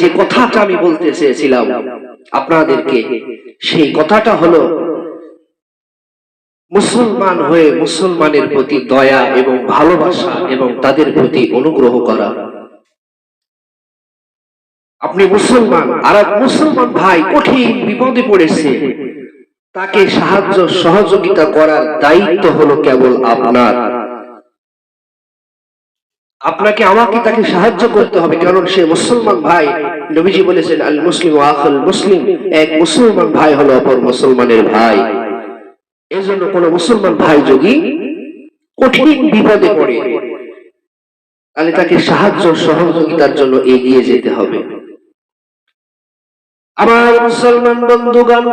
যে কথাটা আমি বলতে চেয়েছিলাম আপনাদেরকে, সেই কথাটা হলো মুসলমান হয়ে মুসলমানের প্রতি দয়া এবং ভালোবাসা এবং তাদের প্রতি অনুগ্রহ করা। আপনি মুসলমান, আর এক মুসলমান ভাই কঠিন বিপদে পড়েছে, তাকে সাহায্য সহযোগিতা করার দায়িত্ব হলো কেবল আপনার। আপনাকে আমাকে তাকে সাহায্য করতে হবে, কারণ সে মুসলমান ভাই। নবীজি বলেছেন, আল মুসলিম আখুল মুসলিম, এক মুসলমান ভাই হলো অপর মুসলমানের ভাই। এজন্য কোন মুসলমান ভাই যদি কঠিন বিপদে পড়ে, তাহলে তাকে সাহায্য সহযোগিতার জন্য এগিয়ে যেতে হবে। আমার মুসলমান বন্ধুগণ,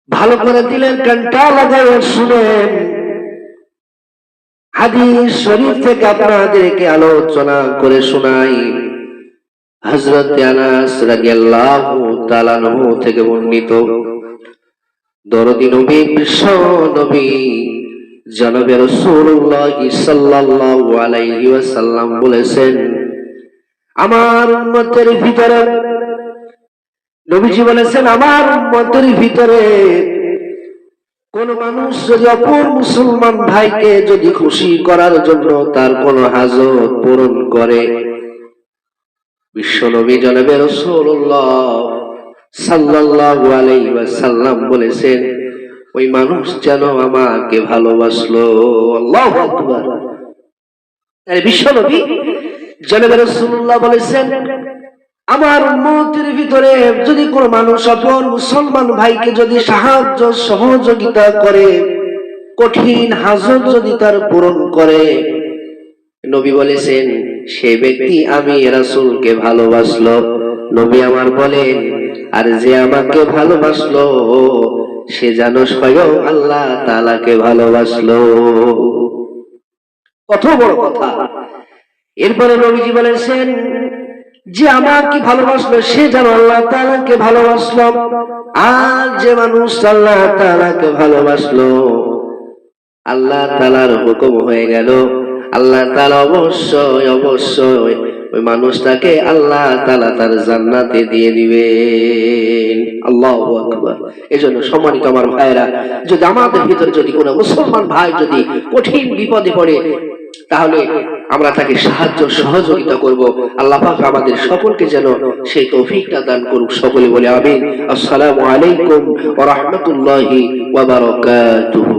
ভালো করে দিলেন কানটা লাগায় শুনেন। হাদিস শরীফ থেকে আপনাদেরকে আলোচনা করে শোনাই। হযরত আনাস রাদিয়াল্লাহু তাআলা আনহু থেকে বর্ণিত, দরদি নবী বিশ্ব নবী জনাবে রাসূলুল্লাহ সাল্লাল্লাহু আলাইহি ওয়াসাল্লাম বলেছেন, আমার উম্মতের ভিতরে, নবীজি বলেছেন, আমার উম্মতের ভিতরে কোন মানুষ যদি অপর মুসলমান ভাইকে যদি খুশি করার জন্য তার কোন হাজত পূরণ করে, বিশ্বনবী জনাবে রাসূলুল্লাহ সাল্লাল্লাহু আলাইহি ওয়াসাল্লাম বলেছেন, ওই মানুষ যেন আমাকে ভালোবাসলো। আল্লাহু আকবার। তাই বিশ্বনবী জনাবে রাসূলুল্লাহ বলেছেন, আমার উম্মতের ভিতরে যদি কোন মানুষ অপর মুসলমান ভাইকে যদি সাহায্য সহযোগিতা করে, কঠিন হাজত যদি তার পূরণ করে, নবী বলেছেন সেই ব্যক্তি আমি রাসূলকে ভালোবাসলো। নবী আমার বলেন, আর যে আমাকে ভালোবাসলো সে যেন স্বয়ং আল্লাহ তাআলাকে ভালোবাসলো। কত বড় কথা। এরপরে নবীজি বলেছেন, যে আমাকে ভালোবাসলো সে যেন আল্লাহ তাআলাকে ভালোবাসলো। আর যে মানুষ আল্লাহ তাআলাকে ভালোবাসলো, আল্লাহ তাআলার হুকুম হয়ে গেল, আল্লাহ তাআলা অবশ্যই অবশ্যই ওই মানুষটাকে আল্লাহ তাআলা তার জান্নাতে দিয়ে দিবেন। আল্লাহু আকবার। এজন্য সম্মানিত আমার ভাইরা, যদি আমাদের ভিতরে যদি কোনো মুসলমান ভাই যদি কঠিন বিপদে পড়ে, তাহলে আমরা তাকে সাহায্য সহযোগিতা করব। আল্লাহ পাক আমাদের সকলকে যেন সেই তৌফিকটা দান করুক। সকলে বলে আমিন। আসসালামু আলাইকুম ওয়া রাহমাতুল্লাহি ওয়া বারাকাতুহু।